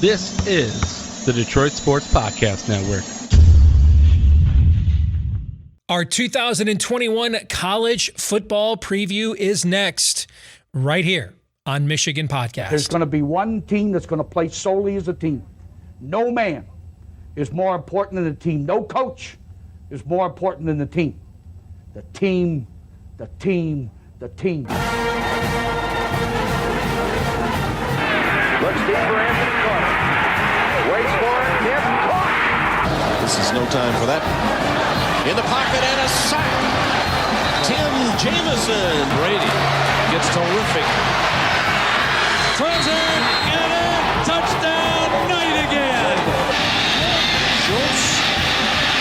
This is the Detroit Sports Podcast Network. Our 2021 college football preview is next, right here on Michigan Podcast. There's going to be one team that's going to play solely as a team. No man is more important than the team. No coach is more important than the team. The team, the team, the team. Looks deep for Anthony Carter. Waits for it. Hit. Caught. This is no time for that. In the pocket and a sack. Tim Jamison. Brady gets terrific. Throws it and a touchdown. Knight again. Schultz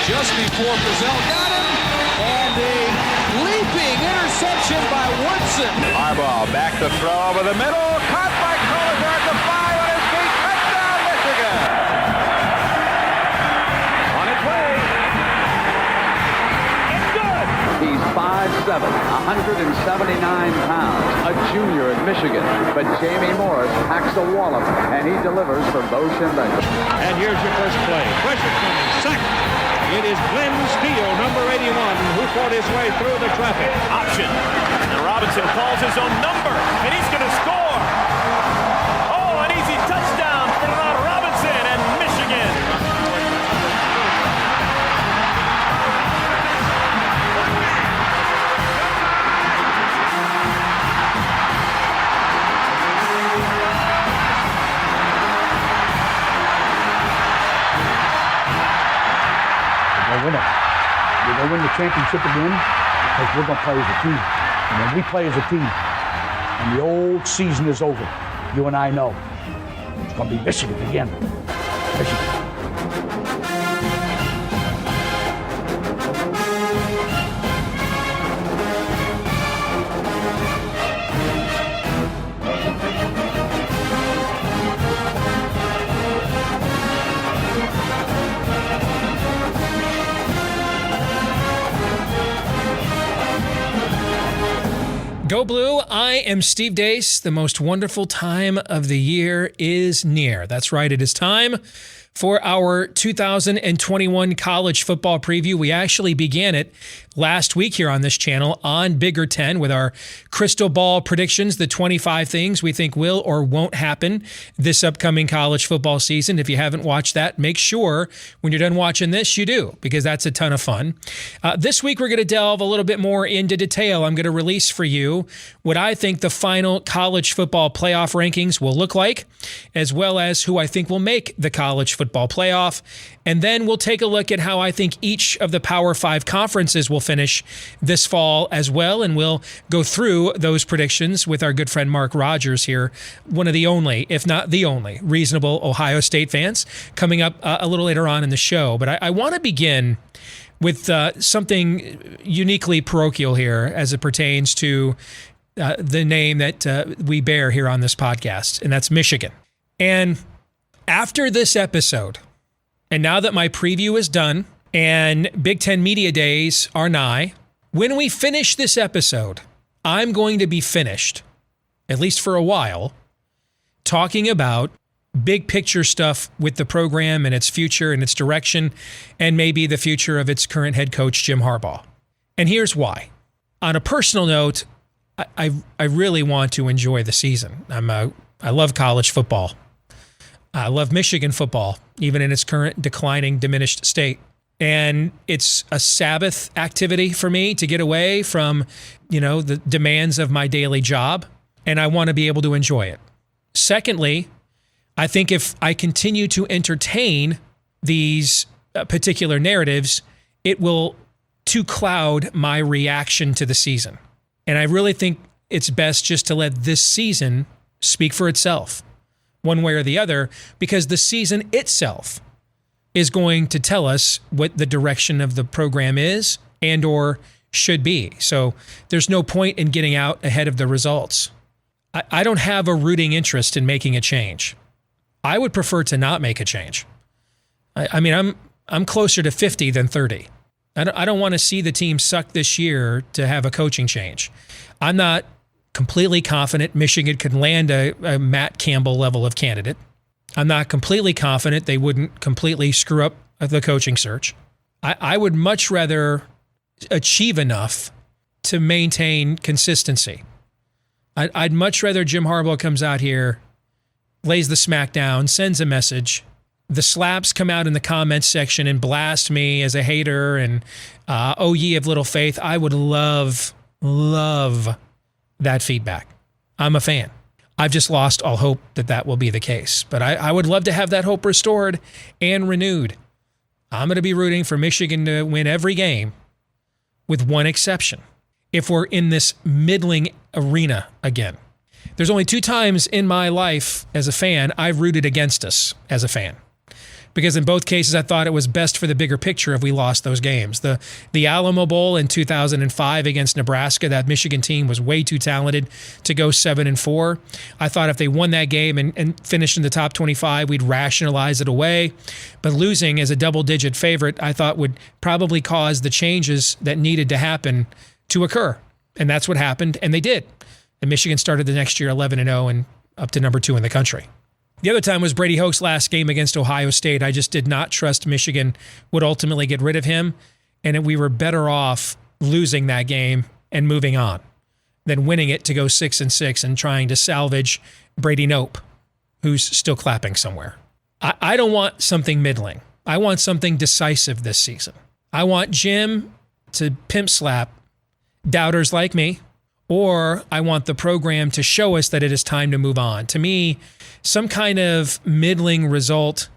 just before Brazil got him. And a leaping interception by Woodson. Harbaugh back to throw over the middle. Caught by Collier at the 5 on his feet. Touchdown, Michigan. On its way. It's good. He's 5'7", 179 pounds, a junior at Michigan. But Jamie Morris packs a wallop, and he delivers for Bo Schembechler. And here's your first play. Pressure coming. Sack. It is Glenn Steele, number 81, who fought his way through the traffic. Option. And Robinson calls his own number, and he's going to score. Oh, an easy touchdown for Robinson and Michigan. We're going to win the championship again because we're going to play as a team. And when we play as a team and the old season is over, you and I know it's going to be Michigan again. Michigan. Go Blue, I am Steve Deace. The most wonderful time of the year is near. That's right, it is time for our 2021 college football preview. We actually began it last week here on this channel on Bigger 10 with our crystal ball predictions, the 25 things we think will or won't happen this upcoming college football season. If you haven't watched that, make sure when you're done watching this, you do, because that's a ton of fun. This week, we're going to delve a little bit more into detail. I'm going to release for you what I think the final college football playoff rankings will look like, as well as who I think will make the college football playoff. And then we'll take a look at how I think each of the Power 5 conferences will finish this fall as well. And we'll go through those predictions with our good friend Mark Rogers here, one of the only, if not the only, reasonable Ohio State fans, coming up a little later on in the show. But I want to begin with something uniquely parochial here as it pertains to the name that we bear here on this podcast, and that's Michigan. And after this episode, and now that my preview is done and Big Ten Media Days are nigh, when we finish this episode, I'm going to be finished, at least for a while, talking about big picture stuff with the program and its future and its direction, and maybe the future of its current head coach, Jim Harbaugh. And here's why. On a personal note, I really want to enjoy the season. I love college football. I love Michigan football, even in its current declining, diminished state. And it's a Sabbath activity for me to get away from, the demands of my daily job, and I want to be able to enjoy it. Secondly, I think if I continue to entertain these particular narratives, it will to cloud my reaction to the season. And I really think it's best just to let this season speak for itself, one way or the other, because the season itself is going to tell us what the direction of the program is and or should be. So there's no point in getting out ahead of the results. I don't have a rooting interest in making a change. I would prefer to not make a change. I'm closer to 50 than 30. I don't want to see the team suck this year to have a coaching change. I'm not completely confident Michigan could land a Matt Campbell level of candidate. I'm not completely confident they wouldn't completely screw up the coaching search. I would much rather achieve enough to maintain consistency. I'd much rather Jim Harbaugh comes out here, lays the smack down, sends a message. The slaps come out in the comments section and blast me as a hater and, oh, ye of little faith. I would love that feedback. I'm a fan. I've just lost all hope that will be the case. But I would love to have that hope restored and renewed. I'm going to be rooting for Michigan to win every game with one exception. If we're in this middling arena again. There's only 2 times in my life as a fan I've rooted against us as a fan. Because in both cases, I thought it was best for the bigger picture if we lost those games. The Alamo Bowl in 2005 against Nebraska, that Michigan team was way too talented to go 7-4. I thought if they won that game and finished in the top 25, we'd rationalize it away. But losing as a double-digit favorite, I thought would probably cause the changes that needed to happen to occur. And that's what happened, and they did. And Michigan started the next year 11-0 and up to number 2 in the country. The other time was Brady Hoke's last game against Ohio State. I just did not trust Michigan would ultimately get rid of him, and we were better off losing that game and moving on than winning it to go 6-6 and trying to salvage Brady Nope, who's still clapping somewhere. I don't want something middling. I want something decisive this season. I want Jim to pimp slap doubters like me, or I want the program to show us that it is time to move on. To me, some kind of middling result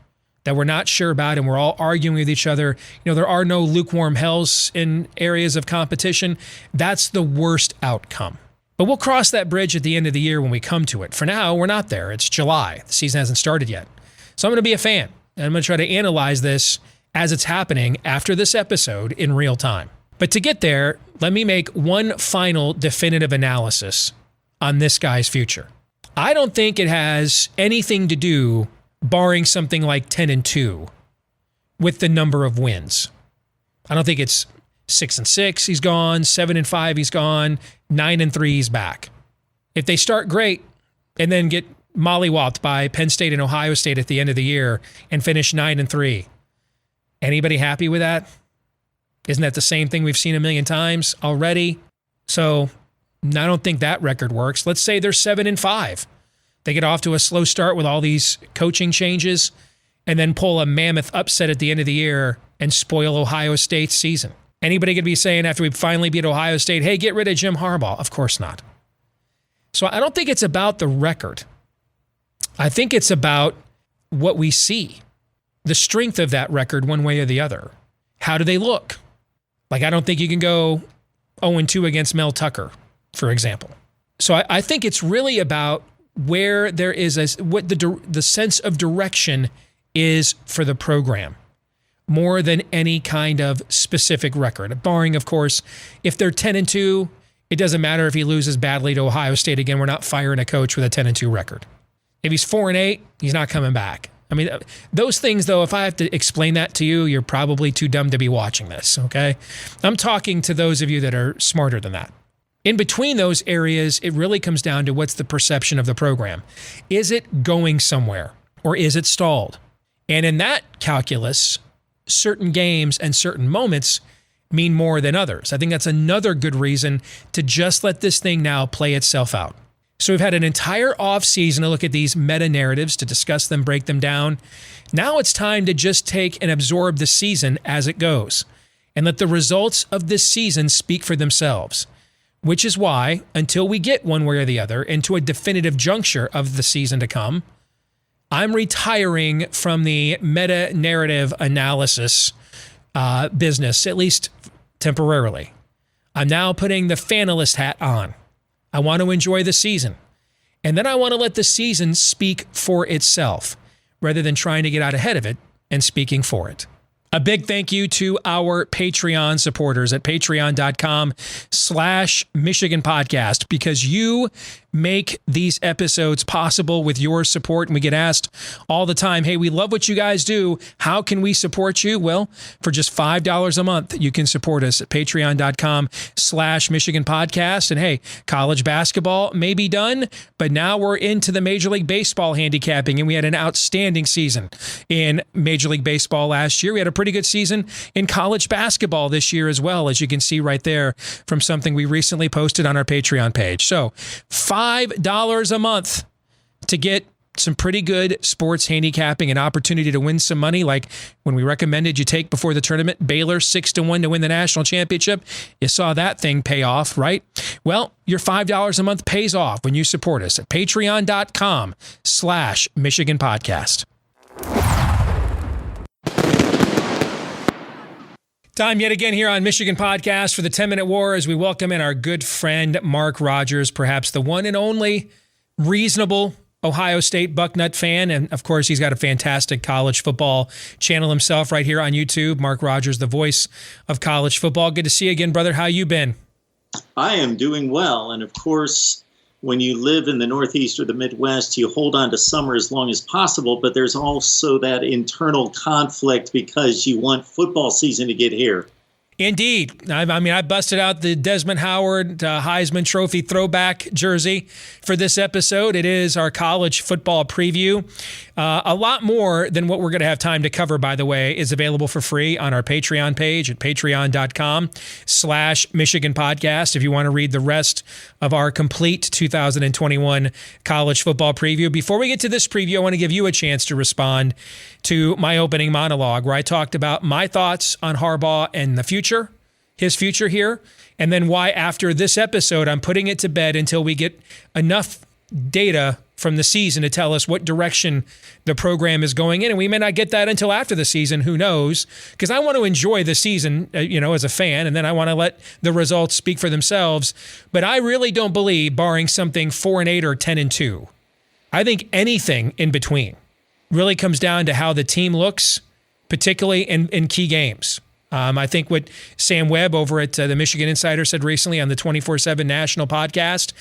that we're not sure about and we're all arguing with each other. There are no lukewarm hells in areas of competition. That's the worst outcome. But we'll cross that bridge at the end of the year when we come to it. For now, we're not there. It's July. The season hasn't started yet. So I'm going to be a fan. And I'm going to try to analyze this as it's happening after this episode in real time. But to get there, let me make one final definitive analysis on this guy's future. I don't think it has anything to do, barring something like 10-2, with the number of wins. I don't think it's 6-6, he's gone, 7-5, he's gone, 9-3, he's back. If they start great and then get mollywopped by Penn State and Ohio State at the end of the year and finish 9-3, anybody happy with that? Isn't that the same thing we've seen a million times already? So I don't think that record works. Let's say they're 7-5. They get off to a slow start with all these coaching changes and then pull a mammoth upset at the end of the year and spoil Ohio State's season. Anybody could be saying after we finally beat Ohio State, hey, get rid of Jim Harbaugh. Of course not. So I don't think it's about the record. I think it's about what we see, the strength of that record one way or the other. How do they look? Like, I don't think you can go 0-2 against Mel Tucker, for example. So I think it's really about where there is what the sense of direction is for the program, more than any kind of specific record. Barring, of course, if they're 10-2, it doesn't matter if he loses badly to Ohio State again. We're not firing a coach with a 10-2 record. If he's 4-8, he's not coming back. I mean, those things, though, if I have to explain that to you, you're probably too dumb to be watching this, okay? I'm talking to those of you that are smarter than that. In between those areas, it really comes down to what's the perception of the program. Is it going somewhere or is it stalled? And in that calculus, certain games and certain moments mean more than others. I think that's another good reason to just let this thing now play itself out. So we've had an entire offseason to look at these meta-narratives, to discuss them, break them down. Now it's time to just take and absorb the season as it goes and let the results of this season speak for themselves, which is why, until we get one way or the other into a definitive juncture of the season to come, I'm retiring from the meta-narrative analysis business, at least temporarily. I'm now putting the fanalist hat on. I want to enjoy the season. And then I want to let the season speak for itself, rather than trying to get out ahead of it and speaking for it. A big thank you to our Patreon supporters at patreon.com/Michigan Podcast, because you make these episodes possible with your support. And we get asked all the time, hey, we love what you guys do. How can we support you? Well, for just $5 a month, you can support us at patreon.com/Michigan Podcast. And hey, college basketball may be done, but now we're into the Major League Baseball handicapping, and we had an outstanding season in Major League Baseball last year. We had a pretty good season in college basketball this year as well, as you can see right there from something we recently posted on our Patreon page. So $5 a month to get some pretty good sports handicapping, an opportunity to win some money, like when we recommended you take before the tournament, Baylor 6-1 to win the national championship. You saw that thing pay off, right? Well, your $5 a month pays off when you support us at patreon.com/Michigan Podcast. Time yet again here on Michigan Podcast for the 10-Minute War as we welcome in our good friend Mark Rogers, perhaps the one and only reasonable Ohio State Bucknut fan. And of course, he's got a fantastic college football channel himself right here on YouTube. Mark Rogers, the voice of college football. Good to see you again, brother. How you been? I am doing well. And of course, when you live in the Northeast or the Midwest, you hold on to summer as long as possible. But there's also that internal conflict because you want football season to get here. Indeed. I busted out the Desmond Howard Heisman Trophy throwback jersey for this episode. It is our college football preview. A lot more than what we're going to have time to cover, by the way, is available for free on our Patreon page at patreon.com/Michigan Podcast. If you want to read the rest of our complete 2021 college football preview. Before we get to this preview, I want to give you a chance to respond to my opening monologue where I talked about my thoughts on Harbaugh and the future, his future here, and then why after this episode I'm putting it to bed until we get enough data from the season to tell us what direction the program is going in. And we may not get that until after the season. Who knows? Because I want to enjoy the season, as a fan, and then I want to let the results speak for themselves. But I really don't believe, barring something 4-8 or 10-2, I think anything in between really comes down to how the team looks, particularly in key games. I think what Sam Webb over at the Michigan Insider said recently on the 24/7 national podcast,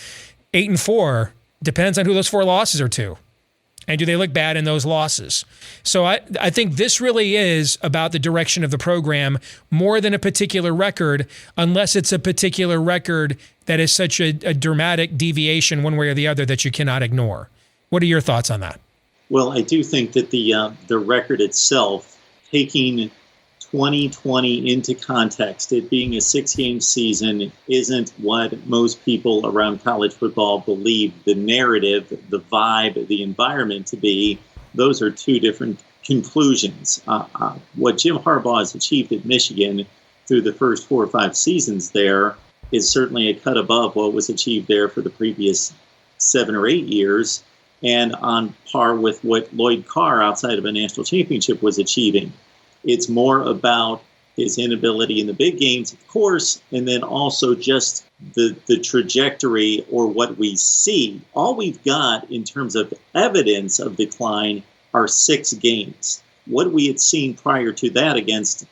8-4 depends on who those 4 losses are to. And do they look bad in those losses? So I think this really is about the direction of the program more than a particular record, unless it's a particular record that is such a dramatic deviation one way or the other that you cannot ignore. What are your thoughts on that? Well, I do think that the record itself, taking 2020 into context, it being a 6-game season, isn't what most people around college football believe the narrative, the vibe, the environment to be. Those are two different conclusions. What Jim Harbaugh has achieved at Michigan through the first 4 or 5 seasons there is certainly a cut above what was achieved there for the previous 7 or 8 years, and on par with what Lloyd Carr outside of a national championship was achieving. It's more about his inability in the big games, of course, and then also just the trajectory or what we see. All we've got in terms of evidence of decline are 6 games. What we had seen prior to that against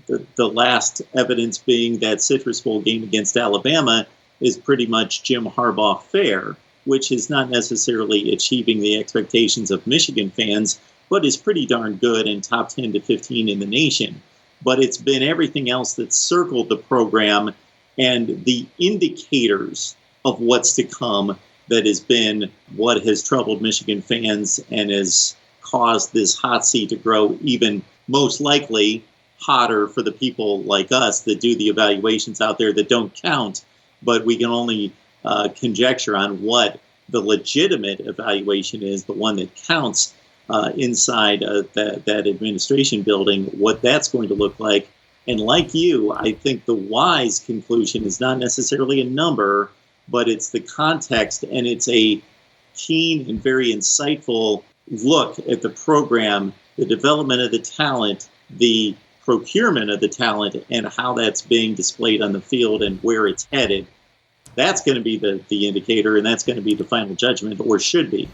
the last evidence being that Citrus Bowl game against Alabama is pretty much Jim Harbaugh fair, which is not necessarily achieving the expectations of Michigan fans, but is pretty darn good and top 10 to 15 in the nation. But it's been everything else that's circled the program and the indicators of what's to come that has been what has troubled Michigan fans and has caused this hot seat to grow even most likely hotter for the people like us that do the evaluations out there that don't count, but we can only conjecture on what the legitimate evaluation is, the one that counts inside that administration building, what that's going to look like. And like you, I think the wise conclusion is not necessarily a number, but it's the context, and it's a keen and very insightful look at the program, the development of the talent, the procurement of the talent, and how that's being displayed on the field and where it's headed. That's going to be the indicator, and that's going to be the final judgment, or should be.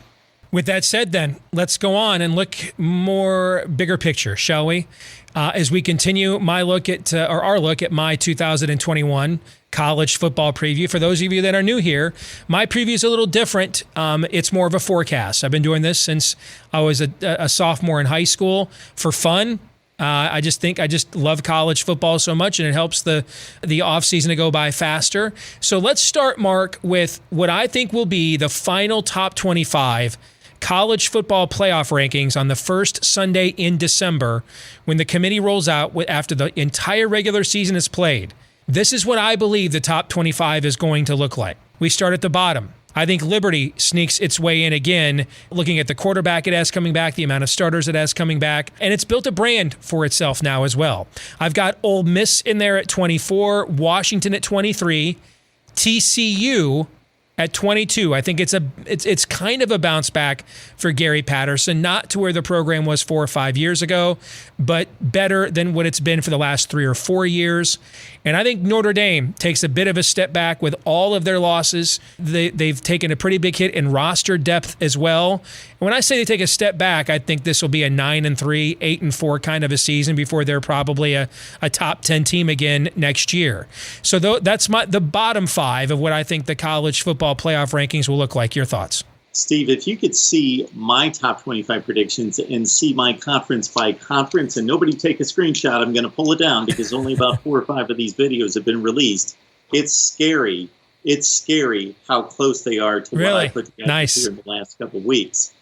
With that said, then, let's go on and look more bigger picture, shall we? As we continue our look at my 2021 college football preview. For those of you that are new here, my preview is a little different. It's more of a forecast. I've been doing this since I was a sophomore in high school for fun. I just love college football so much, and it helps the offseason to go by faster. So let's start, Mark, with what I think will be the final top 25 college football playoff rankings on the first Sunday in December when the committee rolls out after the entire regular season is played. This is what I believe the top 25 is going to look like. We start at the bottom. I think Liberty sneaks its way in again, looking at the quarterback it has coming back, the amount of starters it has coming back, and it's built a brand for itself now as well. I've got Ole Miss in there at 24, Washington at 23, TCU at 22. I think it's kind of a bounce back for Gary Patterson, not to where the program was 4 or 5 years ago, but better than what it's been for the last 3 or 4 years. And I think Notre Dame takes a bit of a step back with all of their losses. They've taken a pretty big hit in roster depth as well. And when I say they take a step back, I think this will be a 9-3, 8-4 kind of a season before they're probably a top 10 team again next year. So that's the bottom 5 of what I think the college football playoff rankings will look like. Your thoughts? Steve, if you could see my top 25 predictions and see my conference by conference, and nobody take a screenshot, I'm going to pull it down because only about 4 or 5 of these videos have been released. It's scary. It's scary how close they are to what I put together here in the last couple of weeks.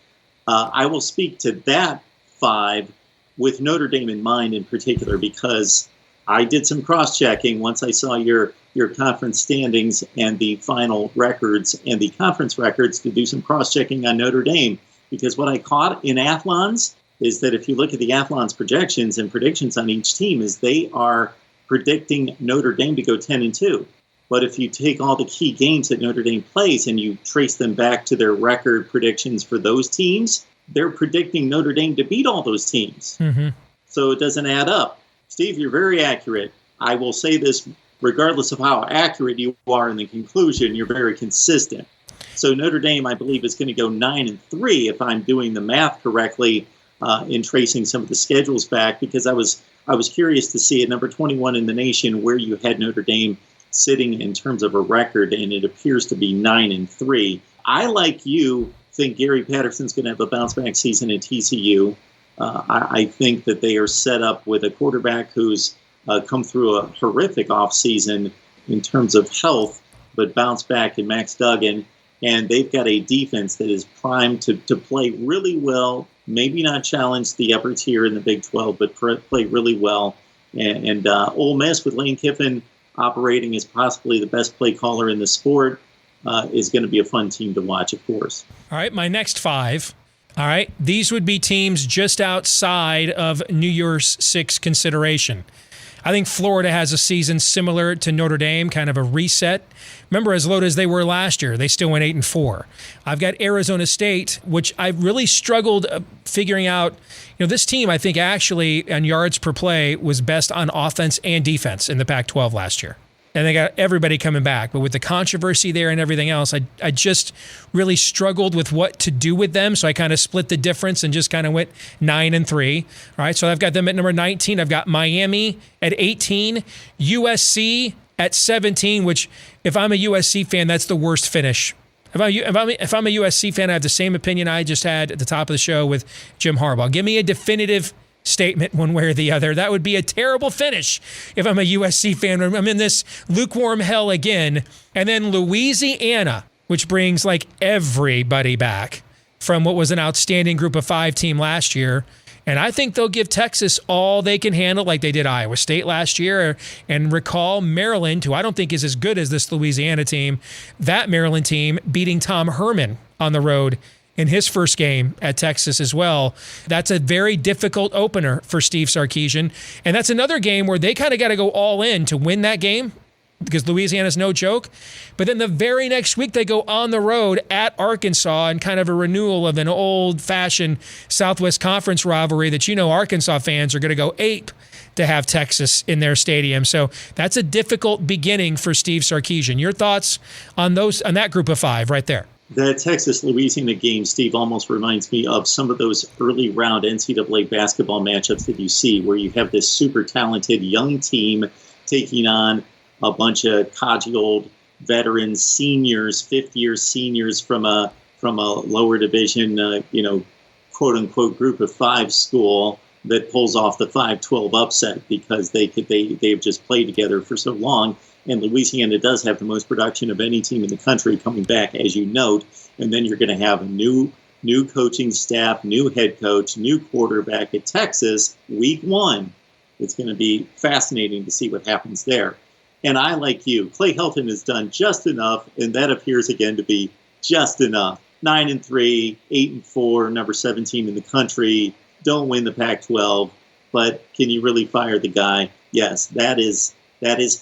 I will speak to that 5 with Notre Dame in mind in particular because I did some cross-checking once I saw your conference standings and the final records and the conference records to do some cross-checking on Notre Dame. Because what I caught in Athlon's is that if you look at the Athlon's projections and predictions on each team is they are predicting Notre Dame to go 10-2. But if you take all the key games that Notre Dame plays and you trace them back to their record predictions for those teams, they're predicting Notre Dame to beat all those teams. Mm-hmm. So it doesn't add up. Steve, you're very accurate. I will say this, regardless of how accurate you are in the conclusion, you're very consistent. So Notre Dame, I believe, is going to go 9-3 if I'm doing the math correctly in tracing some of the schedules back, because I was curious to see at number 21 in the nation where you had Notre Dame sitting in terms of a record, and it appears to be 9-3. I, like you, think Gary Patterson's going to have a bounce-back season at TCU. I think that they are set up with a quarterback who's come through a horrific offseason in terms of health, but bounced back in Max Duggan. And they've got a defense that is primed to play really well, maybe not challenge the upper tier in the Big 12, but play really well. And Ole Miss, with Lane Kiffin operating as possibly the best play caller in the sport, is going to be a fun team to watch, of course. All right, my next 5. All right, these would be teams just outside of New Year's Six consideration. I think Florida has a season similar to Notre Dame, kind of a reset. Remember, as low as they were last year, they still went 8-4. I've got Arizona State, which I really struggled figuring out. This team, I think, actually, on yards per play, was best on offense and defense in the Pac-12 last year. And they got everybody coming back. But with the controversy there and everything else, I just really struggled with what to do with them. So I kind of split the difference and just kind of went 9-3. All right, so I've got them at number 19. I've got Miami at 18. USC at 17, which if I'm a USC fan, that's the worst finish. If I'm a USC fan, I have the same opinion I just had at the top of the show with Jim Harbaugh. Give me a definitive statement one way or the other. That would be a terrible finish if I'm a USC fan. I'm in this lukewarm hell again. And then Louisiana, which brings like everybody back from what was an outstanding group of 5 team last year. And I think they'll give Texas all they can handle, like they did Iowa State last year. And recall Maryland, who I don't think is as good as this Louisiana team, that Maryland team beating Tom Herman on the road in his first game at Texas as well. That's a very difficult opener for Steve Sarkisian. And that's another game where they kind of got to go all in to win that game because Louisiana's no joke. But then the very next week, they go on the road at Arkansas in kind of a renewal of an old-fashioned Southwest Conference rivalry that Arkansas fans are going to go ape to have Texas in their stadium. So that's a difficult beginning for Steve Sarkisian. Your thoughts on that group of 5 right there? That Texas-Louisiana game, Steve, almost reminds me of some of those early round NCAA basketball matchups that you see where you have this super talented young team taking on a bunch of codged veterans, seniors, fifth-year seniors from a lower division, quote-unquote group of five school that pulls off the 5-12 upset because they've just played together for so long. And Louisiana does have the most production of any team in the country coming back, as you note. And then you're going to have a new coaching staff, new head coach, new quarterback at Texas, week one. It's going to be fascinating to see what happens there. And I, like you, Clay Helton has done just enough, and that appears again to be just enough. 9-3, 8-4, number 17 in the country. Don't win the Pac-12, but can you really fire the guy? Yes, that is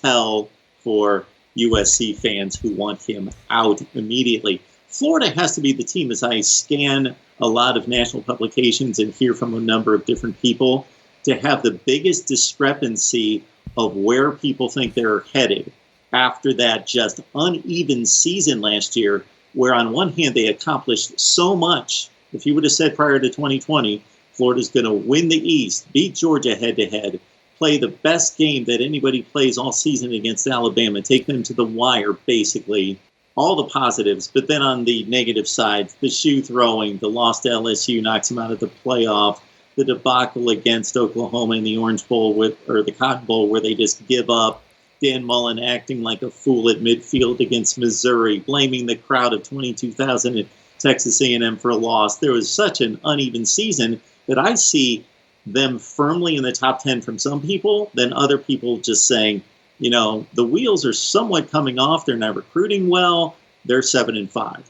hell for USC fans who want him out immediately. Florida has to be the team, as I scan a lot of national publications and hear from a number of different people, to have the biggest discrepancy of where people think they're headed after that just uneven season last year, where on one hand they accomplished so much. If you would have said prior to 2020, Florida's going to win the East, beat Georgia head-to-head, play the best game that anybody plays all season against Alabama, take them to the wire, basically, all the positives. But then on the negative side, the shoe throwing, the loss to LSU knocks them out of the playoff, the debacle against Oklahoma in the Orange Bowl or the Cotton Bowl where they just give up, Dan Mullen acting like a fool at midfield against Missouri, blaming the crowd of 22,000 at Texas A&M for a loss. There was such an uneven season that I see them firmly in the top 10 from some people, then other people just saying, the wheels are somewhat coming off. They're not recruiting well. They're 7-5.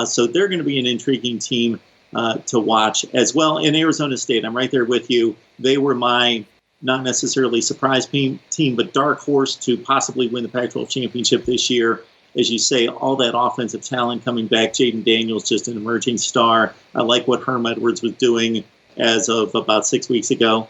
So they're going to be an intriguing team to watch as well. In Arizona State, I'm right there with you. They were my not necessarily surprise team, but dark horse to possibly win the Pac-12 championship this year. As you say, all that offensive talent coming back. Jaden Daniels, just an emerging star. I like what Herm Edwards was doing as of about 6 weeks ago.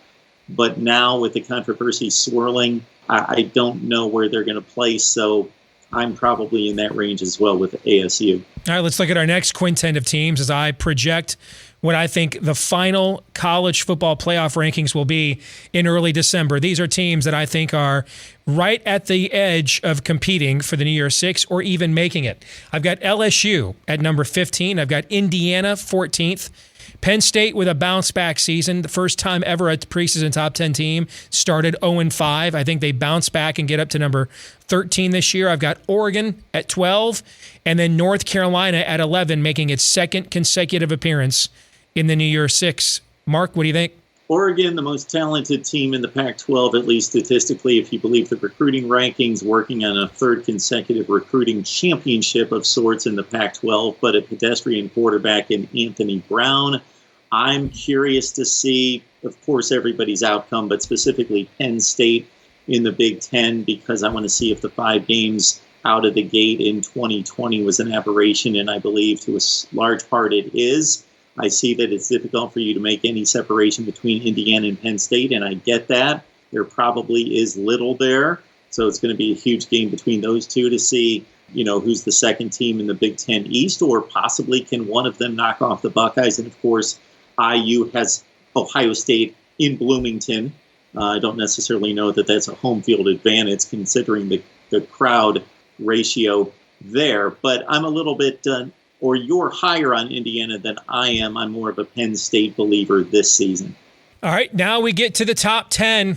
But now with the controversy swirling, I don't know where they're going to place. So I'm probably in that range as well with ASU. All right, let's look at our next quintet of teams as I project what I think the final college football playoff rankings will be in early December. These are teams that I think are right at the edge of competing for the New Year's Six or even making it. I've got LSU at number 15. I've got Indiana 14th. Penn State with a bounce-back season, the first time ever a preseason top 10 team, started 0-5. I think they bounce back and get up to number 13 this year. I've got Oregon at 12, and then North Carolina at 11, making its second consecutive appearance in the New Year's Six. Mark, what do you think? Oregon, the most talented team in the Pac-12, at least statistically, if you believe the recruiting rankings, working on a third consecutive recruiting championship of sorts in the Pac-12, but a pedestrian quarterback in Anthony Brown. I'm curious to see, of course, everybody's outcome, but specifically Penn State in the Big Ten, because I want to see if the 5 games out of the gate in 2020 was an aberration, and I believe to a large part it is. I see that it's difficult for you to make any separation between Indiana and Penn State, and I get that. There probably is little there, so it's going to be a huge game between those two to see, who's the second team in the Big Ten East, or possibly can one of them knock off the Buckeyes. And, of course, IU has Ohio State in Bloomington. I don't necessarily know that that's a home field advantage considering the crowd ratio there, but I'm a little bit or you're higher on Indiana than I am. I'm more of a Penn State believer this season. All right, now we get to the top 10.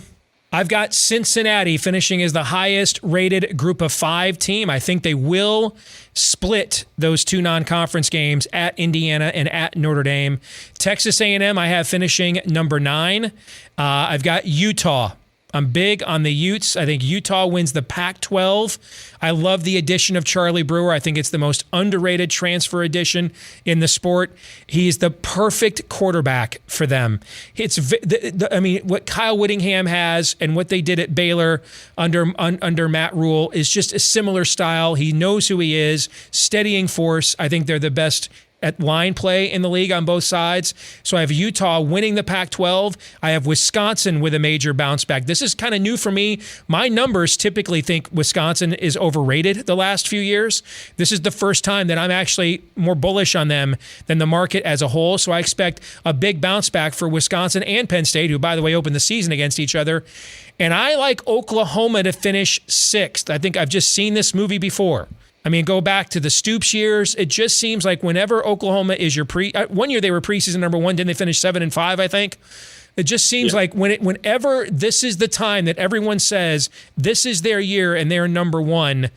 I've got Cincinnati finishing as the highest rated group of 5 team. I think they will split those 2 non-conference games at Indiana and at Notre Dame. Texas A&M I have finishing number 9. I've got Utah. I'm big on the Utes. I think Utah wins the Pac-12. I love the addition of Charlie Brewer. I think it's the most underrated transfer addition in the sport. He's the perfect quarterback for them. What Kyle Whittingham has and what they did at Baylor under Matt Rule is just a similar style. He knows who he is, steadying force. I think they're the best at line play in the league on both sides. So I have Utah winning the Pac-12. I have Wisconsin with a major bounce back. This is kind of new for me. My numbers typically think Wisconsin is overrated the last few years. This is the first time that I'm actually more bullish on them than the market as a whole. So I expect a big bounce back for Wisconsin and Penn State, who, by the way, opened the season against each other. And I like Oklahoma to finish 6th. I think I've just seen this movie before. I mean, go back to the Stoops years. It just seems like whenever Oklahoma is your one year they were preseason number 1, didn't they finish 7-5, I think? It just seems like whenever this is the time that everyone says this is their year and they're number 1,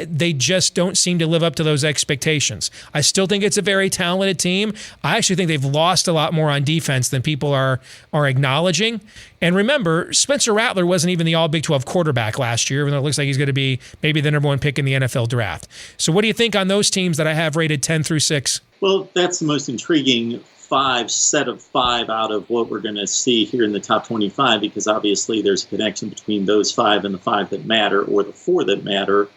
they just don't seem to live up to those expectations. I still think it's a very talented team. I actually think they've lost a lot more on defense than people are acknowledging. And remember, Spencer Rattler wasn't even the all Big 12 quarterback last year, even though it looks like he's going to be maybe the number 1 pick in the NFL draft. So what do you think on those teams that I have rated 10 through 6? Well, that's the most intriguing set of 5 out of what we're going to see here in the top 25, because obviously there's a connection between those 5 and the 5 that matter, or the 4 that matter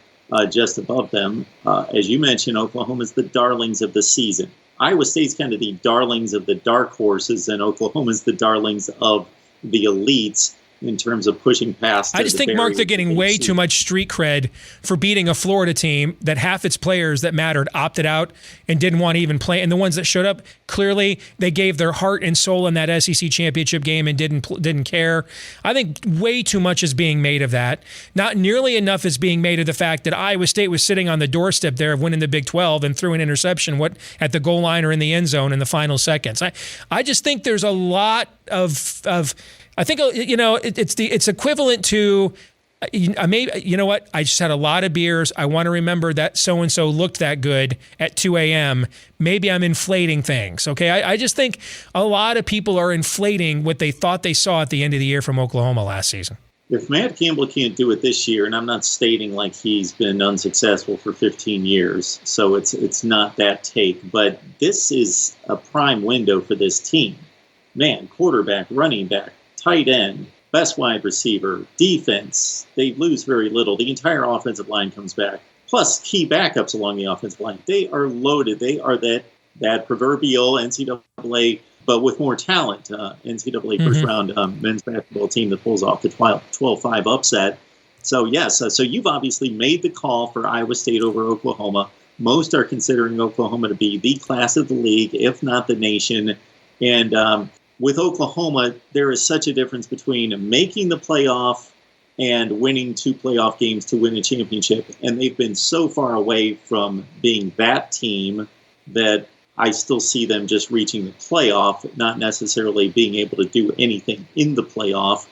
just above them. As you mentioned, Oklahoma's the darlings of the season. Iowa State's kind of the darlings of the dark horses, and Oklahoma's the darlings of the elites in terms of pushing past. I just think, Mark, they're getting way too much street cred for beating a Florida team that half its players that mattered opted out and didn't want to even play. And the ones that showed up, clearly they gave their heart and soul in that SEC championship game and didn't care. I think way too much is being made of that. Not nearly enough is being made of the fact that Iowa State was sitting on the doorstep there of winning the Big 12 and threw an interception at the goal line or in the end zone in the final seconds. I just think there's a lot of I think, it's equivalent to maybe, you know what? I just had a lot of beers. I want to remember that so-and-so looked that good at 2 a.m. Maybe I'm inflating things, okay? I just think a lot of people are inflating what they thought they saw at the end of the year from Oklahoma last season. If Matt Campbell can't do it this year, and I'm not stating like he's been unsuccessful for 15 years, so it's not that take, but this is a prime window for this team. Man, quarterback, running back, tight end, best wide receiver, defense, they lose very little. The entire offensive line comes back, plus key backups along the offensive line. They are loaded. They are that proverbial NCAA, but with more talent, NCAA first-round men's basketball team that pulls off the 12-5 upset. So, yes, so you've obviously made the call for Iowa State over Oklahoma. Most are considering Oklahoma to be the class of the league, if not the nation. And with Oklahoma, there is such a difference between making the playoff and winning 2 playoff games to win a championship. And they've been so far away from being that team that I still see them just reaching the playoff, not necessarily being able to do anything in the playoff.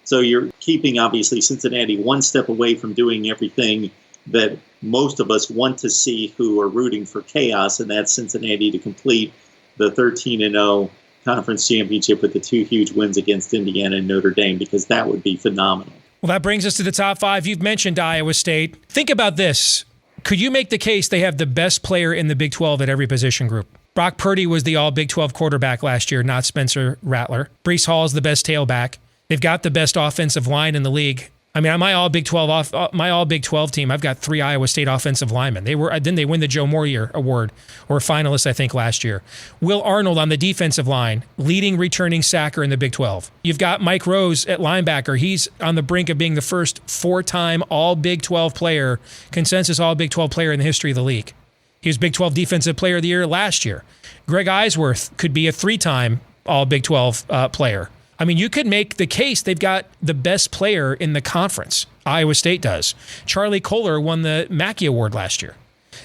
So you're keeping, obviously, Cincinnati one step away from doing everything that most of us want to see who are rooting for chaos, and that's Cincinnati to complete the 13-0 conference championship with the 2 huge wins against Indiana and Notre Dame, because that would be phenomenal. Well, that brings us to the top 5. You've mentioned Iowa State. Think about this. Could you make the case they have the best player in the Big 12 at every position group? Brock Purdy was the all Big 12 quarterback last year, not Spencer Rattler. Breece Hall is the best tailback. They've got the best offensive line in the league. I mean, on my all Big 12 team, I've got 3 Iowa State offensive linemen. Didn't they win the Joe Moore Award, or finalists, I think, last year? Will Arnold on the defensive line, leading returning sacker in the Big 12. You've got Mike Rose at linebacker. He's on the brink of being the first 4-time all Big 12 player, consensus all Big 12 player in the history of the league. He was Big 12 Defensive Player of the Year last year. Greg Eisworth could be a 3-time all Big 12 player. I mean, you could make the case they've got the best player in the conference. Iowa State does. Charlie Kohler won the Mackey Award last year.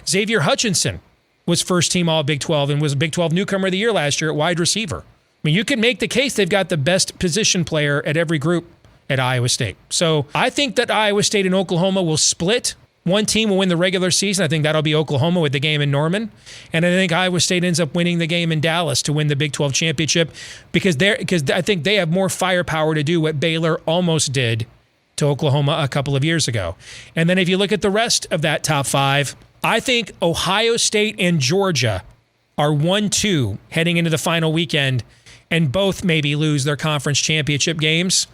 Xavier Hutchinson was first team all Big 12 and was a Big 12 newcomer of the year last year at wide receiver. I mean, you could make the case they've got the best position player at every group at Iowa State. So I think that Iowa State and Oklahoma will split. One team will win the regular season. I think that'll be Oklahoma with the game in Norman. And I think Iowa State ends up winning the game in Dallas to win the Big 12 championship because I think they have more firepower to do what Baylor almost did to Oklahoma a couple of years ago. And then if you look at the rest of that top 5, I think Ohio State and Georgia are 1-2 heading into the final weekend, and both maybe lose their conference championship games.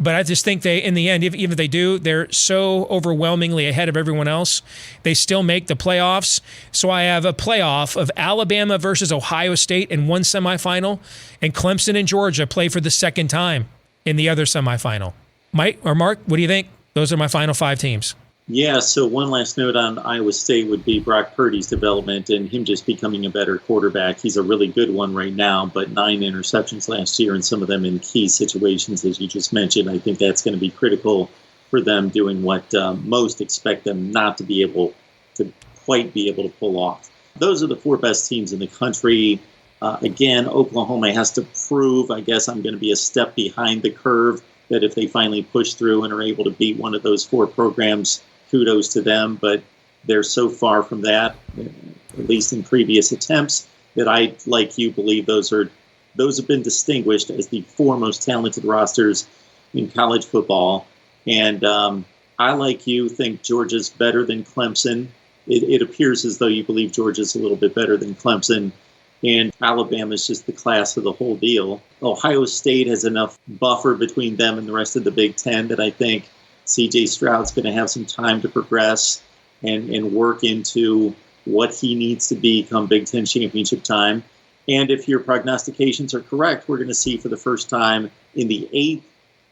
But I just think they, in the end, even if they do, they're so overwhelmingly ahead of everyone else. They still make the playoffs. So I have a playoff of Alabama versus Ohio State in one semifinal, and Clemson and Georgia play for the second time in the other semifinal. Mike or Mark, what do you think? Those are my final 5 teams. Yeah, so one last note on Iowa State would be Brock Purdy's development and him just becoming a better quarterback. He's a really good one right now, but 9 interceptions last year and some of them in key situations, as you just mentioned. I think that's going to be critical for them doing what most expect them not to be able to quite be able to pull off. Those are the 4 best teams in the country. Again, Oklahoma has to prove, I guess I'm going to be a step behind the curve, that if they finally push through and are able to beat one of those 4 programs, kudos to them, but they're so far from that, at least in previous attempts, that I, like you, believe those have been distinguished as the 4 most talented rosters in college football. And I, like you, think Georgia's better than Clemson. It appears as though you believe Georgia's a little bit better than Clemson, and Alabama's just the class of the whole deal. Ohio State has enough buffer between them and the rest of the Big Ten that I think C.J. Stroud's going to have some time to progress and work into what he needs to be come Big Ten championship time. And if your prognostications are correct, we're going to see for the first time in the 8th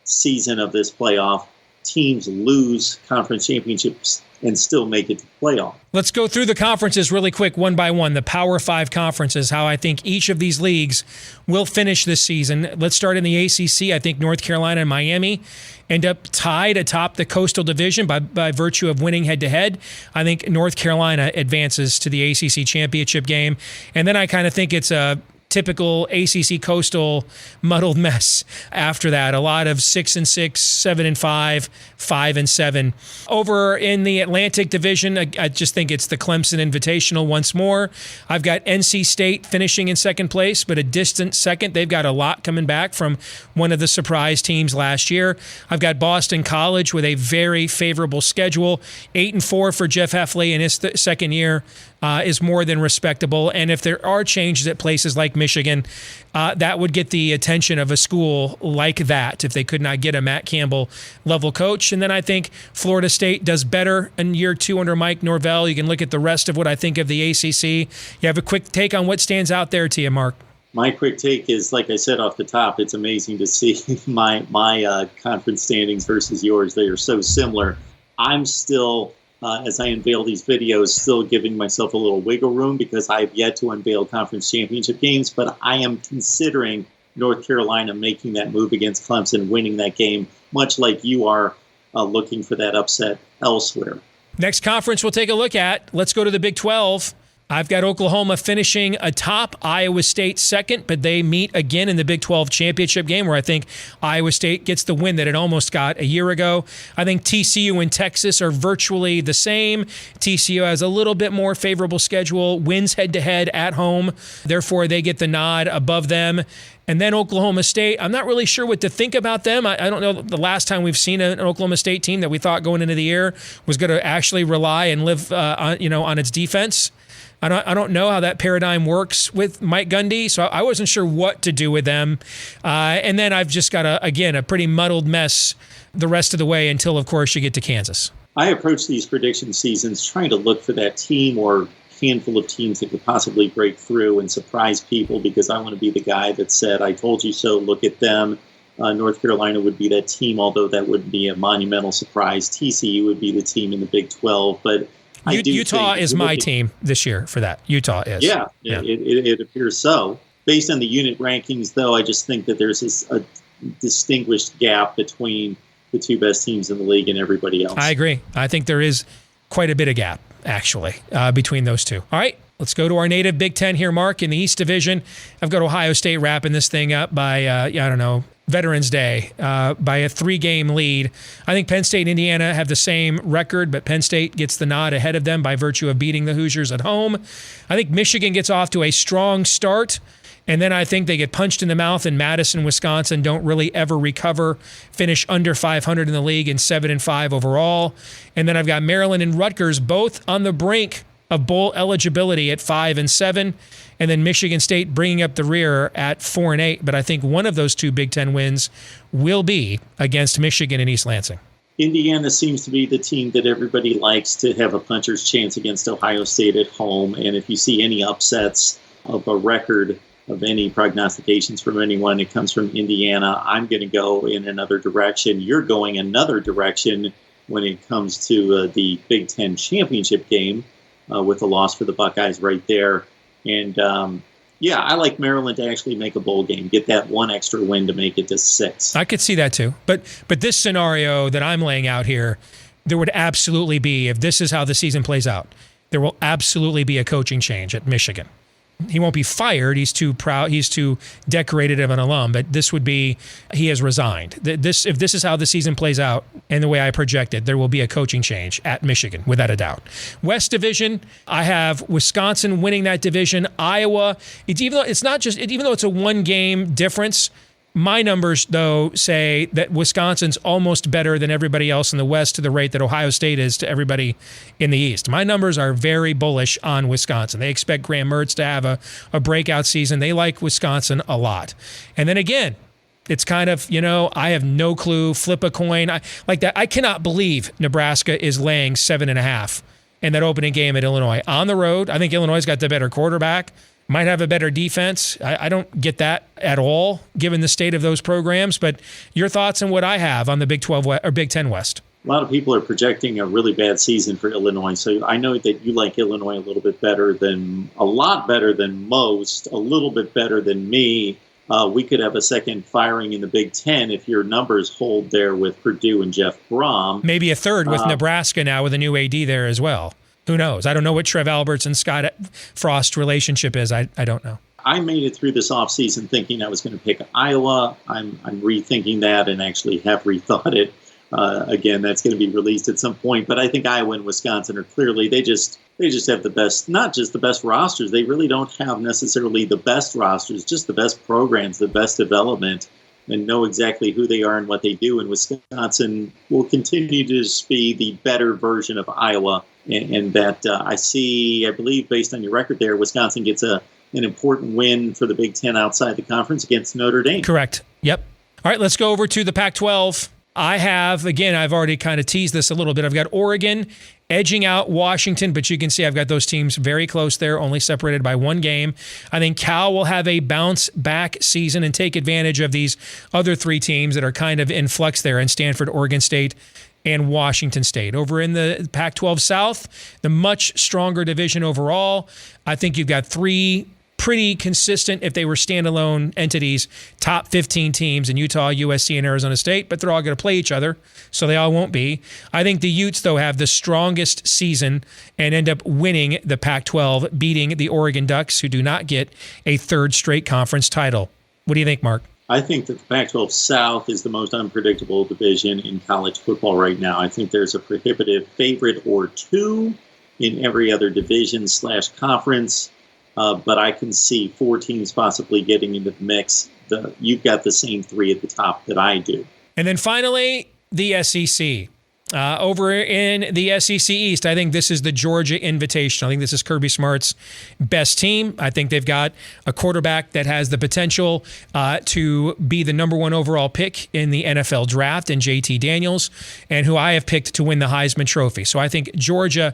season of this playoff, teams lose conference championships and still make it to the playoff. Let's go through the conferences really quick, one by one. The Power 5 conferences, how I think each of these leagues will finish this season. Let's start in the ACC. I think North Carolina and Miami end up tied atop the Coastal Division by virtue of winning head-to-head. I think North Carolina advances to the ACC championship game. And then I kind of think it's a typical ACC Coastal muddled mess after that. A lot of 6-6, 7-5, 5-7. Over in the Atlantic Division, I just think it's the Clemson Invitational once more. I've got NC State finishing in second place, but a distant second. They've got a lot coming back from one of the surprise teams last year. I've got Boston College with a very favorable schedule. 8-4 for Jeff Heffley in his second year is more than respectable. And if there are changes at places like Michigan, that would get the attention of a school like that if they could not get a Matt Campbell level coach. And then I think Florida State does better in year 2 under Mike Norvell. You can look at the rest of what I think of the ACC. You have a quick take on what stands out there to you, Mark? My quick take is, like I said off the top, it's amazing to see my conference standings versus yours. They are so similar. I'm still, as I unveil these videos, still giving myself a little wiggle room because I've yet to unveil conference championship games, but I am considering North Carolina making that move against Clemson, winning that game, much like you are looking for that upset elsewhere. Next conference we'll take a look at. Let's go to the Big 12. I've got Oklahoma finishing atop, Iowa State second, but they meet again in the Big 12 championship game where I think Iowa State gets the win that it almost got a year ago. I think TCU and Texas are virtually the same. TCU has a little bit more favorable schedule, wins head-to-head at home. Therefore, they get the nod above them. And then Oklahoma State, I'm not really sure what to think about them. I don't know the last time we've seen an Oklahoma State team that we thought going into the year was going to actually rely and live on its defense. I don't know how that paradigm works with Mike Gundy, so I wasn't sure what to do with them. And then I've just got, a pretty muddled mess the rest of the way until, of course, you get to Kansas. I approach these prediction seasons trying to look for that team or handful of teams that could possibly break through and surprise people because I want to be the guy that said, I told you so, look at them. North Carolina would be that team, although that wouldn't be a monumental surprise. TCU would be the team in the Big 12, but Utah is my team this year for that. Utah is. Yeah. It appears so. Based on the unit rankings, though, I just think that there's a distinguished gap between the 2 best teams in the league and everybody else. I agree. I think there is quite a bit of gap, actually, between those two. All right, let's go to our native Big Ten here, Mark. In the East Division, I've got Ohio State wrapping this thing up by, Veterans Day by a 3-game lead. I think Penn State and Indiana have the same record, but Penn State gets the nod ahead of them by virtue of beating the Hoosiers at home. I think Michigan gets off to a strong start, and then I think they get punched in the mouth in Madison, Wisconsin, don't really ever recover, finish under 500 in the league and 7-5 overall. And then I've got Maryland and Rutgers both on the brink of bowl eligibility at 5-7, and then Michigan State bringing up the rear at 4-8. But I think one of those two Big Ten wins will be against Michigan and East Lansing. Indiana seems to be the team that everybody likes to have a puncher's chance against Ohio State at home. And if you see any upsets of a record of any prognostications from anyone, it comes from Indiana. I'm going to go in another direction. You're going another direction when it comes to the Big Ten championship game with a loss for the Buckeyes right there. And I like Maryland to actually make a bowl game, get that one extra win to make it to 6. I could see that too. But this scenario that I'm laying out here, there would absolutely be, if this is how the season plays out, there will absolutely be a coaching change at Michigan. He won't be fired. He's too proud. He's too decorated of an alum. But this would be, he has resigned. If this is how the season plays out and the way I projected, there will be a coaching change at Michigan, without a doubt. West Division, I have Wisconsin winning that division. Iowa, even though it's a one-game difference, my numbers, though, say that Wisconsin's almost better than everybody else in the West to the rate that Ohio State is to everybody in the East. My numbers are very bullish on Wisconsin. They expect Graham Mertz to have a breakout season. They like Wisconsin a lot. And then again, it's kind of, I have no clue, flip a coin. I cannot believe Nebraska is laying 7.5 in that opening game at Illinois. On the road, I think Illinois got the better quarterback. Might have a better defense. I don't get that at all, given the state of those programs. But your thoughts on what I have on the Big 12 or Big 10 West? A lot of people are projecting a really bad season for Illinois. So I know that you like Illinois a lot better than most, a little bit better than me. We could have a second firing in the Big Ten if your numbers hold there with Purdue and Jeff Brom. Maybe a third with Nebraska now with a new AD there as well. Who knows? I don't know what Trev Alberts and Scott Frost relationship is. I don't know. I made it through this offseason thinking I was going to pick Iowa. I'm rethinking that and actually have rethought it. Again, that's going to be released at some point. But I think Iowa and Wisconsin are clearly, they just have the best, not just the best rosters. They really don't have necessarily the best rosters, just the best programs, the best development, and know exactly who they are and what they do. And Wisconsin will continue to just be the better version of Iowa. And that I believe, based on your record there, Wisconsin gets an important win for the Big Ten outside the conference against Notre Dame. Correct. Yep. All right, let's go over to the Pac-12. I've already kind of teased this a little bit. I've got Oregon edging out Washington, but you can see I've got those teams very close there, only separated by one game. I think Cal will have a bounce-back season and take advantage of these other three teams that are kind of in flux there in Stanford, Oregon State, and Washington State. Over in the Pac-12 South, the much stronger division overall, I think you've got three pretty consistent, if they were standalone entities, top 15 teams in Utah, USC, and Arizona State, but they're all going to play each other, so they all won't be. I think the Utes, though, have the strongest season and end up winning the Pac-12, beating the Oregon Ducks, who do not get a third straight conference title. What do you think, Mark? I think that the Pac-12 South is the most unpredictable division in college football right now. I think there's a prohibitive favorite or two in every other division/conference, but I can see 4 teams possibly getting into the mix. You've got the same 3 at the top that I do. And then finally, the SEC. Over in the SEC East, I think this is the Georgia Invitational. I think this is Kirby Smart's best team. I think they've got a quarterback that has the potential to be the number 1 overall pick in the NFL draft in JT Daniels, and who I have picked to win the Heisman Trophy. So I think Georgia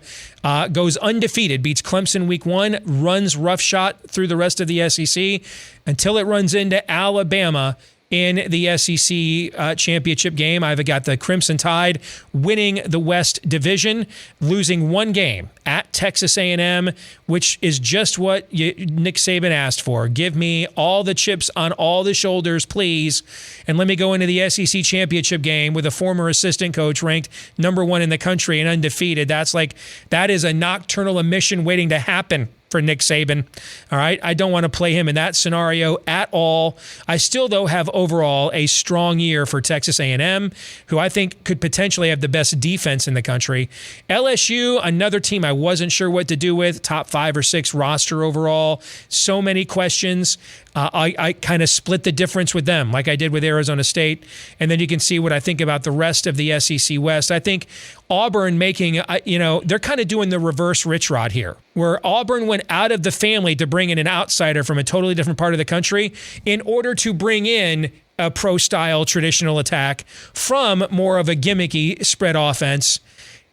goes undefeated, beats Clemson week 1, runs roughshod through the rest of the SEC until it runs into Alabama in the SEC championship game. I've got the Crimson Tide winning the West Division, losing 1 game at Texas A&M, which is just what Nick Saban asked for. Give me all the chips on all the shoulders, please, and let me go into the SEC championship game with a former assistant coach ranked number 1 in the country and undefeated. That is a nocturnal emission waiting to happen for Nick Saban. All right. I don't want to play him in that scenario at all. I still, though, have overall a strong year for Texas A&M, who I think could potentially have the best defense in the country. LSU, another team I wasn't sure what to do with, top 5 or 6 roster overall. So many questions. I kind of split the difference with them like I did with Arizona State. And then you can see what I think about the rest of the SEC West. I think Auburn making, they're kind of doing the reverse Rich Rod here, where Auburn went out of the family to bring in an outsider from a totally different part of the country in order to bring in a pro-style traditional attack from more of a gimmicky spread offense.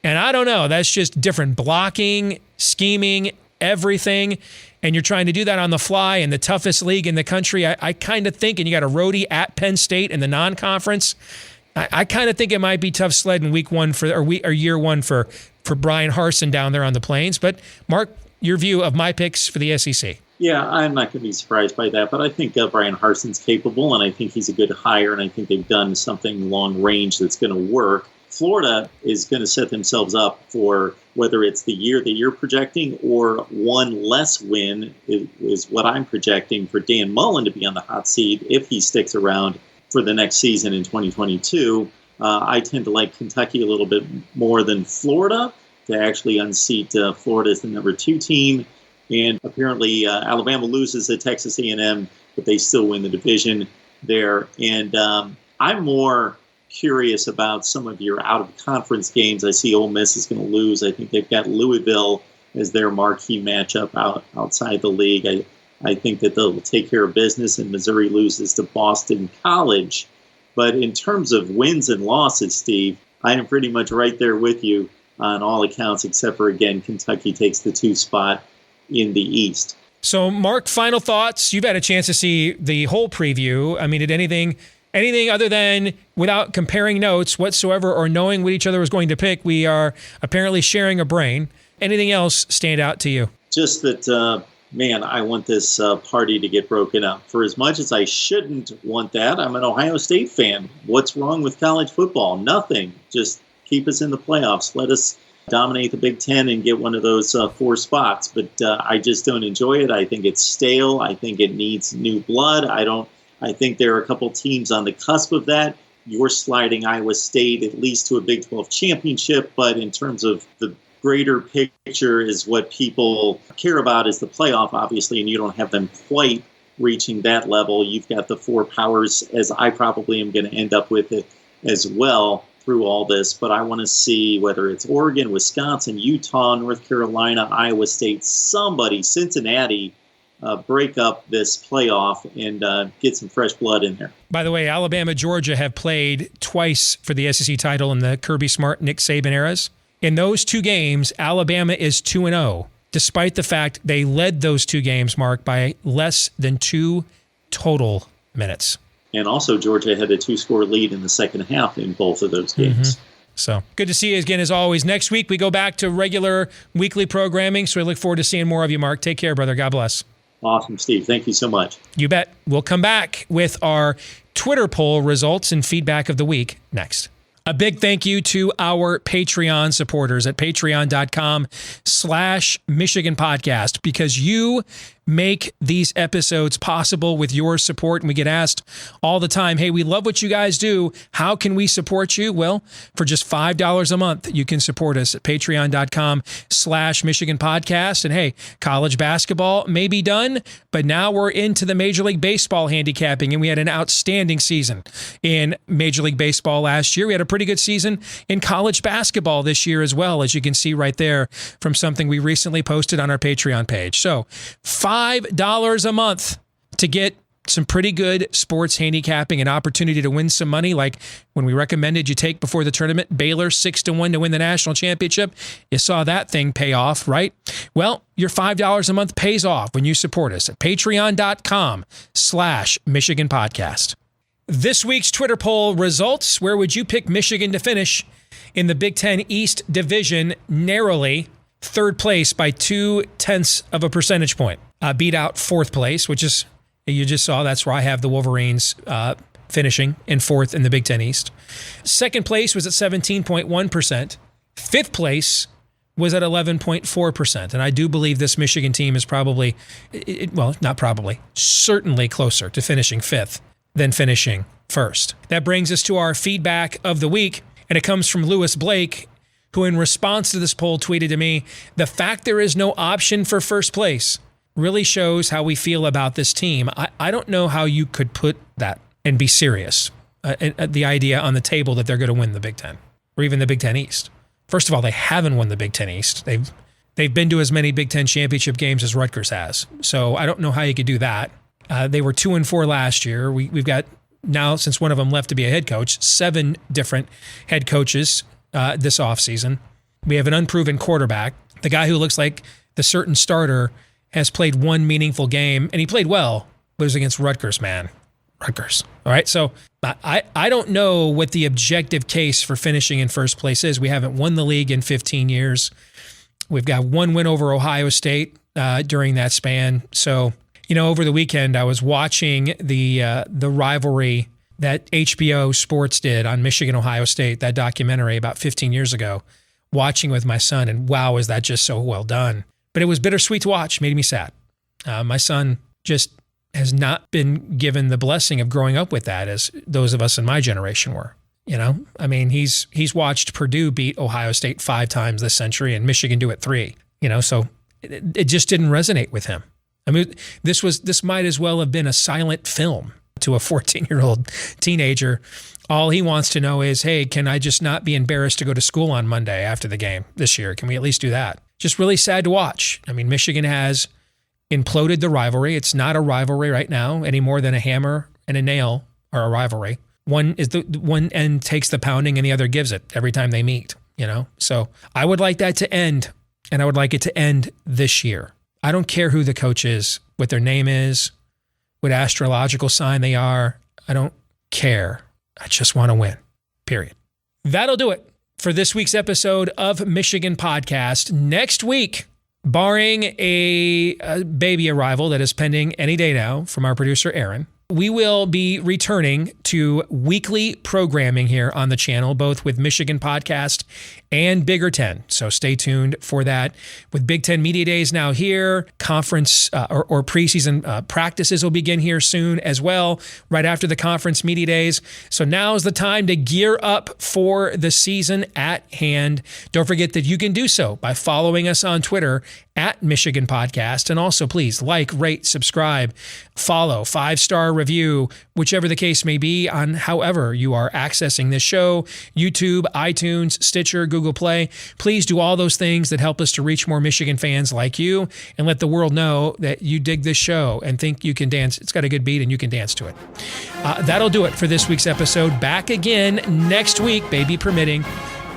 And I don't know, that's just different blocking, scheming, everything. And you're trying to do that on the fly in the toughest league in the country. I kind of think, and you got a roadie at Penn State in the non-conference, I kind of think it might be tough sled in year one for Brian Harsin down there on the Plains. But Mark, your view of my picks for the SEC. Yeah, I'm not going to be surprised by that, but I think Brian Harsin's capable, and I think he's a good hire, and I think they've done something long range that's going to work. Florida is going to set themselves up for whether it's the year that you're projecting or one less win is what I'm projecting for Dan Mullen to be on the hot seat if he sticks around for the next season in 2022. I tend to like Kentucky a little bit more than Florida to actually unseat Florida as the number 2 team. And apparently Alabama loses at Texas A&M, but they still win the division there. And I'm more curious about some of your out-of-conference games. I see Ole Miss is going to lose. I think they've got Louisville as their marquee matchup outside the league. I think that they'll take care of business, and Missouri loses to Boston College. But in terms of wins and losses, Steve, I am pretty much right there with you on all accounts, except for, again, Kentucky takes the 2 spot in the East. So, Mark, final thoughts. You've had a chance to see the whole preview. I mean, did anything other than, without comparing notes whatsoever or knowing what each other was going to pick, we are apparently sharing a brain. Anything else stand out to you? Just that, man, I want this party to get broken up. For as much as I shouldn't want that, I'm an Ohio State fan. What's wrong with college football? Nothing. Just keep us in the playoffs. Let us dominate the Big Ten and get one of those 4 spots. But I just don't enjoy it. I think it's stale. I think it needs new blood. I think there are a couple teams on the cusp of that. You're sliding Iowa State at least to a Big 12 championship, but in terms of the greater picture is what people care about is the playoff, obviously, and you don't have them quite reaching that level. You've got the 4 powers, as I probably am going to end up with it as well through all this. But I want to see whether it's Oregon, Wisconsin, Utah, North Carolina, Iowa State, somebody, Cincinnati, break up this playoff and get some fresh blood in there. By the way, Alabama, Georgia have played twice for the SEC title in the Kirby Smart, Nick Saban eras. In those 2 games, Alabama is 2-0, despite the fact they led those 2 games, Mark, by less than 2 total minutes. And also, Georgia had a 2-score lead in the second half in both of those games. Mm-hmm. So good to see you again, as always. Next week, we go back to regular weekly programming, so we look forward to seeing more of you, Mark. Take care, brother. God bless. Awesome, Steve. Thank you so much. You bet. We'll come back with our Twitter poll results and feedback of the week next. A big thank you to our Patreon supporters at patreon.com/Michigan Podcast, because you make these episodes possible with your support. And we get asked all the time, hey, we love what you guys do. How can we support you? Well, for just $5 a month, you can support us at patreon.com/Michigan Podcast. And hey, college basketball may be done, but now we're into the Major League Baseball handicapping, and we had an outstanding season in Major League Baseball last year. We had a pretty good season in college basketball this year as well, as you can see right there from something we recently posted on our Patreon page. So $5 a month to get some pretty good sports handicapping, an opportunity to win some money, like when we recommended you take before the tournament, Baylor 6-1 to win the national championship. You saw that thing pay off, right? Well, your $5 a month pays off when you support us at patreon.com/Michigan Podcast. This week's Twitter poll results: where would you pick Michigan to finish in the Big Ten East Division? Narrowly, 3rd place by 0.2 of a percentage point. Beat out 4th place, which is, you just saw, that's where I have the Wolverines finishing in 4th in the Big Ten East. 2nd place was at 17.1%. 5th place was at 11.4%. And I do believe this Michigan team is probably, certainly closer to finishing 5th than finishing 1st. That brings us to our feedback of the week, and it comes from Lewis Blake, who in response to this poll tweeted to me, "The fact there is no option for 1st place really shows how we feel about this team." I don't know how you could put that and be serious, the idea on the table that they're going to win the Big Ten or even the Big Ten East. First of all, they haven't won the Big Ten East. They've been to as many Big Ten championship games as Rutgers has. So I don't know how you could do that. They were 2-4 last year. We've got now, since one of them left to be a head coach, 7 different head coaches this offseason. We have an unproven quarterback. The guy who looks like the certain starter has played one meaningful game, and he played well, but it was against Rutgers, man. Rutgers. All right, so I don't know what the objective case for finishing in first place is. We haven't won the league in 15 years. We've got one win over Ohio State during that span. So, over the weekend, I was watching the rivalry that HBO Sports did on Michigan, Ohio State, that documentary about 15 years ago, watching with my son, and wow, is that just so well done. But it was bittersweet to watch, made me sad. My son just has not been given the blessing of growing up with that as those of us in my generation were. He's watched Purdue beat Ohio State 5 times this century and Michigan do it 3, so it just didn't resonate with him. This might as well have been a silent film to a 14-year-old teenager. All he wants to know is, hey, can I just not be embarrassed to go to school on Monday after the game this year? Can we at least do that? Just really sad to watch. Michigan has imploded the rivalry. It's not a rivalry right now any more than a hammer and a nail are a rivalry. One end takes the pounding and the other gives it every time they meet, So I would like that to end, and I would like it to end this year. I don't care who the coach is, what their name is, what astrological sign they are. I don't care. I just want to win, period. That'll do it for this week's episode of Michigan Podcast. Next week, barring a baby arrival that is pending any day now from our producer, Aaron, we will be returning to weekly programming here on the channel, both with Michigan Podcast and Bigger Ten. So stay tuned for that. With Big Ten Media Days now here, conference or preseason practices will begin here soon as well, right after the conference media days. So now's the time to gear up for the season at hand. Don't forget that you can do so by following us on Twitter at Michigan Podcast. And also, please like, rate, subscribe, follow, 5-star review, whichever the case may be on however you are accessing this show, YouTube, iTunes, Stitcher, Google Play. Please do all those things that help us to reach more Michigan fans like you and let the world know that you dig this show and think you can dance. It's got a good beat and you can dance to it. That'll do it for this week's episode. Back again next week, baby permitting,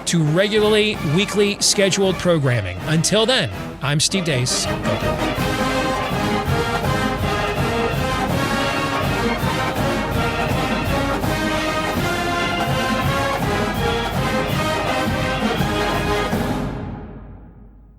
to regularly weekly scheduled programming. Until then, I'm Steve Deace. Go Blue.